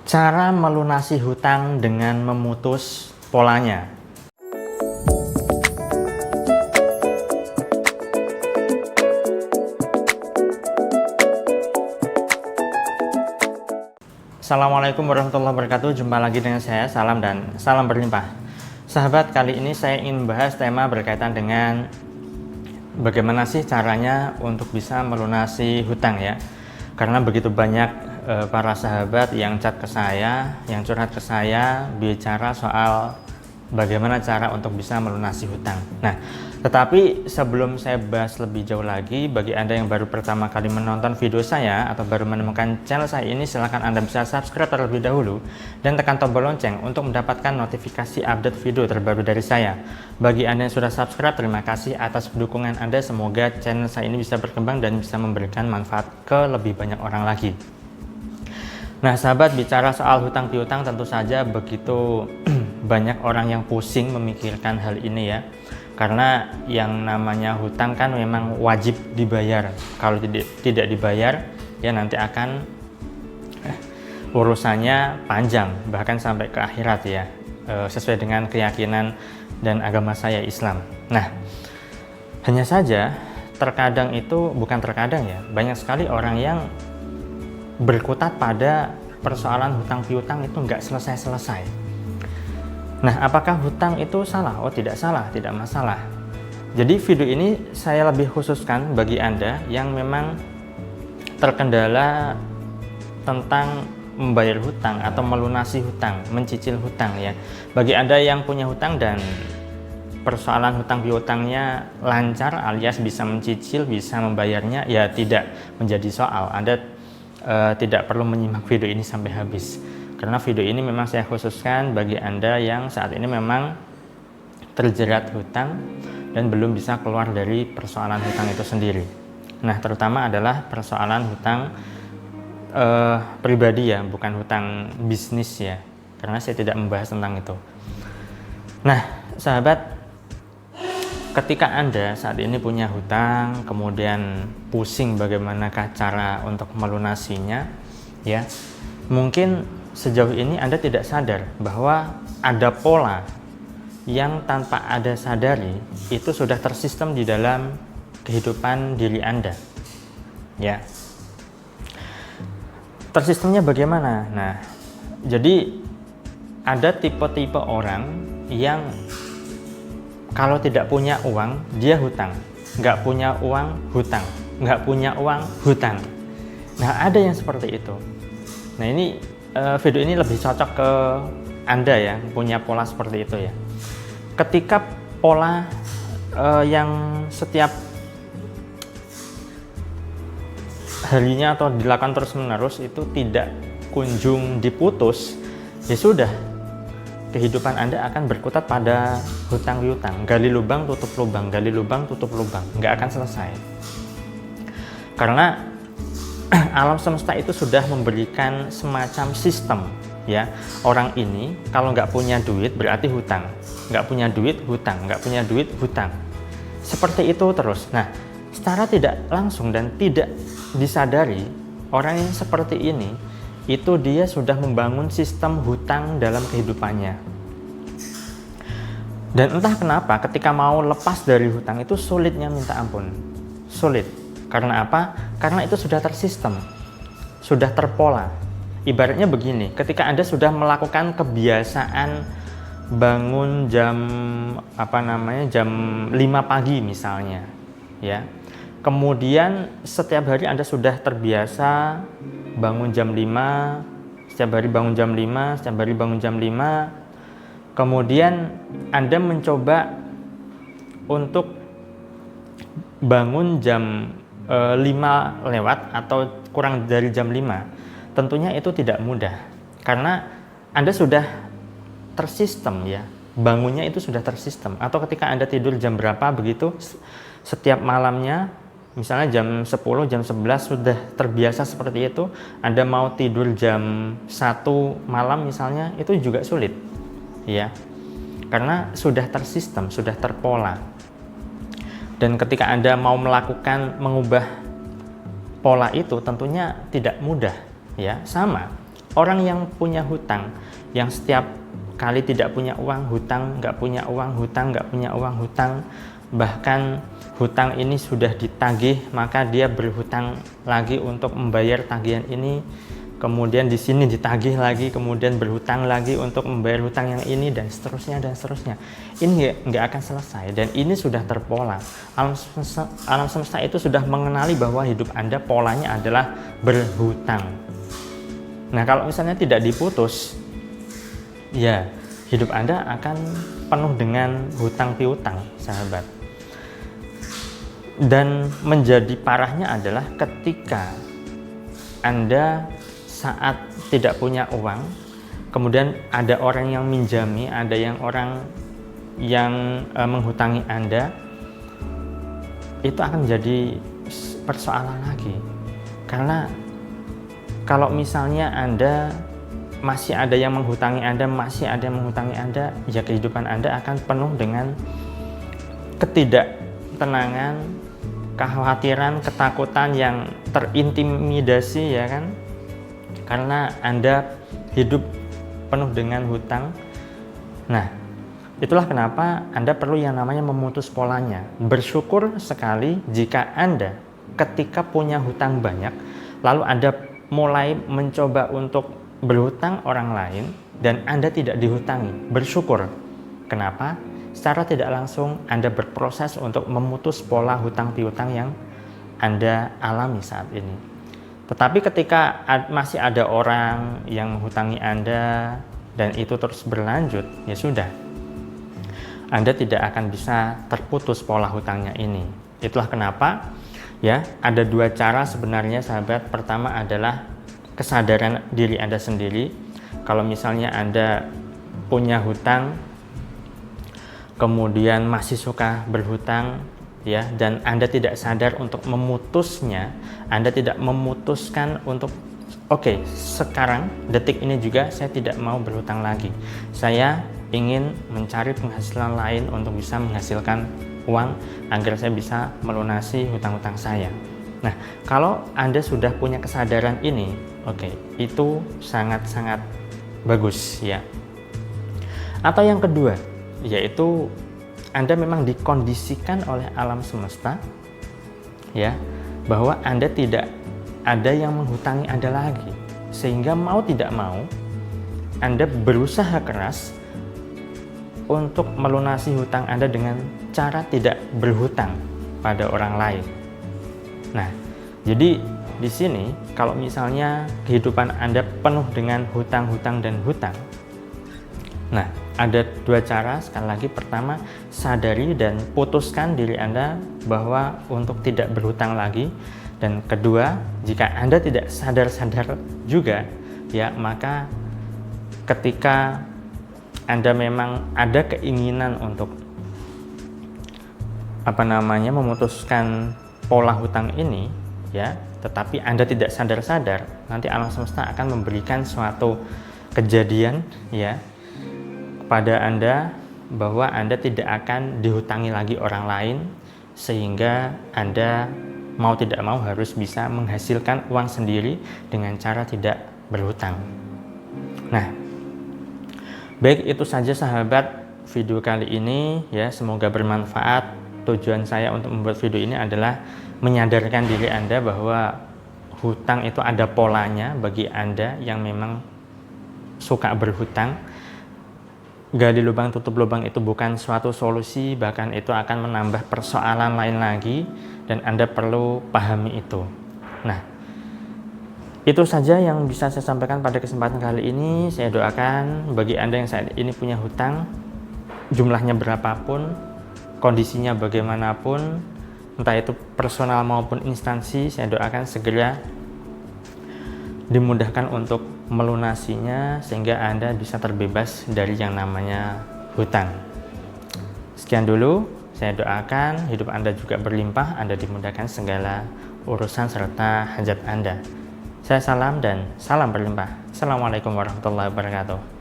Cara melunasi hutang dengan memutus polanya. Assalamualaikum warahmatullahi wabarakatuh. Jumpa lagi dengan saya, Salam dan salam berlimpah. Sahabat, kali ini saya ingin membahas tema berkaitan dengan bagaimana sih caranya untuk bisa melunasi hutang ya. Karena begitu banyak para sahabat yang chat ke saya, yang curhat ke saya bicara soal bagaimana cara untuk bisa melunasi hutang. Nah, tetapi sebelum saya bahas lebih jauh lagi, bagi Anda yang baru pertama kali menonton video saya atau baru menemukan channel saya ini, silahkan Anda bisa subscribe terlebih dahulu dan tekan tombol lonceng untuk mendapatkan notifikasi update video terbaru dari saya. Bagi Anda yang sudah subscribe, terima kasih atas dukungan Anda. Semoga channel saya ini bisa berkembang dan bisa memberikan manfaat ke lebih banyak orang lagi. Nah sahabat, bicara soal hutang piutang tentu saja begitu banyak orang yang pusing memikirkan hal ini ya. Karena yang namanya hutang kan memang wajib dibayar. Kalau tidak dibayar ya nanti akan urusannya panjang, bahkan sampai ke akhirat ya, sesuai dengan keyakinan dan agama saya, Islam. Nah hanya saja terkadang itu, bukan terkadang ya, banyak sekali orang yang berkutat pada persoalan hutang piutang itu nggak selesai-selesai. Nah, apakah hutang itu salah? Oh, tidak salah, tidak masalah. Jadi video ini saya lebih khususkan bagi Anda yang memang terkendala tentang membayar hutang atau melunasi hutang, mencicil hutang ya. Bagi Anda yang punya hutang dan persoalan hutang piutangnya lancar alias bisa mencicil, bisa membayarnya, ya tidak menjadi soal. Anda tidak perlu menyimak video ini sampai habis, karena video ini memang saya khususkan bagi Anda yang saat ini memang terjerat hutang dan belum bisa keluar dari persoalan hutang itu sendiri. Nah, terutama adalah persoalan hutang pribadi ya, bukan hutang bisnis ya, karena saya tidak membahas tentang itu. Nah, sahabat, ketika Anda saat ini punya hutang, kemudian pusing bagaimanakah cara untuk melunasinya, ya, mungkin sejauh ini Anda tidak sadar bahwa ada pola yang tanpa Anda sadari itu sudah tersistem di dalam kehidupan diri Anda, ya. Tersistemnya bagaimana? Nah, jadi ada tipe-tipe orang yang kalau tidak punya uang, dia hutang. Nggak punya uang, hutang. Nggak punya uang, hutang. Nah, ada yang seperti itu. Nah, ini video ini lebih cocok ke Anda ya, punya pola seperti itu ya. Ketika pola yang setiap harinya atau dilakukan terus-menerus itu tidak kunjung diputus, ya sudah, kehidupan Anda akan berkutat pada hutang piutang, gali lubang tutup lubang, gali lubang tutup lubang, nggak akan selesai. Karena alam semesta itu sudah memberikan semacam sistem ya. Orang ini kalau nggak punya duit berarti hutang, nggak punya duit hutang, nggak punya duit hutang. Seperti itu terus. Nah, secara tidak langsung dan tidak disadari, orang yang seperti ini itu dia sudah membangun sistem hutang dalam kehidupannya. Dan entah kenapa ketika mau lepas dari hutang itu sulitnya minta ampun. Sulit. Karena apa? Karena itu sudah tersistem, sudah terpola. Ibaratnya begini, ketika Anda sudah melakukan kebiasaan bangun jam jam 5 pagi misalnya, ya. Kemudian setiap hari Anda sudah terbiasa bangun jam 5, setiap hari bangun jam 5, setiap hari bangun jam 5. Kemudian Anda mencoba untuk bangun jam 5 lewat atau kurang dari jam 5. Tentunya itu tidak mudah, karena Anda sudah tersistem ya, bangunnya itu sudah tersistem. Atau ketika Anda tidur jam berapa begitu, setiap malamnya misalnya jam 10, jam 11 sudah terbiasa seperti itu, Anda mau tidur jam 1 malam misalnya, itu juga sulit ya, karena sudah tersistem, sudah terpola. Dan ketika Anda mau mengubah pola itu tentunya tidak mudah ya. Sama orang yang punya hutang, yang setiap kali tidak punya uang, hutang, nggak punya uang, hutang, nggak punya uang, hutang, bahkan hutang ini sudah ditagih, maka dia berhutang lagi untuk membayar tagihan ini, kemudian di sini ditagih lagi, kemudian berhutang lagi untuk membayar hutang yang ini, dan seterusnya dan seterusnya. Ini nggak akan selesai, dan ini sudah terpola. Alam semesta itu sudah mengenali bahwa hidup Anda polanya adalah berhutang. Nah, kalau misalnya tidak diputus, ya hidup Anda akan penuh dengan hutang piutang, sahabat. Dan menjadi parahnya adalah ketika Anda saat tidak punya uang, kemudian ada orang yang minjami, ada orang yang menghutangi Anda, itu akan menjadi persoalan lagi. Karena kalau misalnya Anda masih ada yang menghutangi Anda, ya kehidupan Anda akan penuh dengan ketidaktenangan, kekhawatiran, ketakutan yang terintimidasi, ya kan? Karena Anda hidup penuh dengan hutang. Nah, itulah kenapa Anda perlu yang namanya memutus polanya. Bersyukur sekali jika Anda ketika punya hutang banyak, lalu Anda mulai mencoba untuk berhutang orang lain dan Anda tidak dihutangi. Bersyukur. Kenapa? Secara tidak langsung Anda berproses untuk memutus pola hutang piutang yang Anda alami saat ini. Tetapi ketika masih ada orang yang menghutangi Anda dan itu terus berlanjut, ya sudah, Anda tidak akan bisa terputus pola hutangnya ini. Itulah kenapa ya ada dua cara sebenarnya, sahabat. Pertama adalah kesadaran diri Anda sendiri. Kalau misalnya Anda punya hutang, kemudian masih suka berhutang, ya, dan Anda tidak sadar untuk memutusnya, Anda tidak memutuskan untuk oke, sekarang detik ini juga saya tidak mau berhutang lagi. Saya ingin mencari penghasilan lain untuk bisa menghasilkan uang agar saya bisa melunasi hutang-hutang saya. Nah, kalau Anda sudah punya kesadaran ini, oke, itu sangat-sangat bagus, ya. Atau yang kedua, yaitu Anda memang dikondisikan oleh alam semesta, ya, bahwa Anda tidak ada yang menghutangi Anda lagi, sehingga mau tidak mau Anda berusaha keras untuk melunasi hutang Anda dengan cara tidak berhutang pada orang lain. Nah, jadi di sini kalau misalnya kehidupan Anda penuh dengan hutang-hutang dan hutang, nah, ada dua cara. Sekali lagi, pertama, sadari dan putuskan diri Anda bahwa untuk tidak berhutang lagi. Dan kedua, jika Anda tidak sadar-sadar juga, ya, maka ketika Anda memang ada keinginan untuk memutuskan pola hutang ini, ya, tetapi Anda tidak sadar-sadar, nanti alam semesta akan memberikan suatu kejadian, ya, pada Anda bahwa Anda tidak akan dihutangi lagi orang lain, sehingga Anda mau tidak mau harus bisa menghasilkan uang sendiri dengan cara tidak berhutang. Nah, baik, itu saja sahabat video kali ini, ya, semoga bermanfaat. Tujuan saya untuk membuat video ini adalah menyadarkan diri Anda bahwa hutang itu ada polanya bagi Anda yang memang suka berhutang. Gali lubang tutup lubang itu bukan suatu solusi, bahkan itu akan menambah persoalan lain lagi, dan Anda perlu pahami itu. Nah, itu saja yang bisa saya sampaikan pada kesempatan kali ini. Saya doakan bagi Anda yang saat ini punya hutang, jumlahnya berapapun, kondisinya bagaimanapun, entah itu personal maupun instansi, saya doakan segera dimudahkan untuk melunasinya sehingga Anda bisa terbebas dari yang namanya hutang. Sekian dulu, saya doakan hidup Anda juga berlimpah, Anda dimudahkan segala urusan serta hajat Anda. Saya salam dan salam berlimpah. Assalamualaikum warahmatullahi wabarakatuh.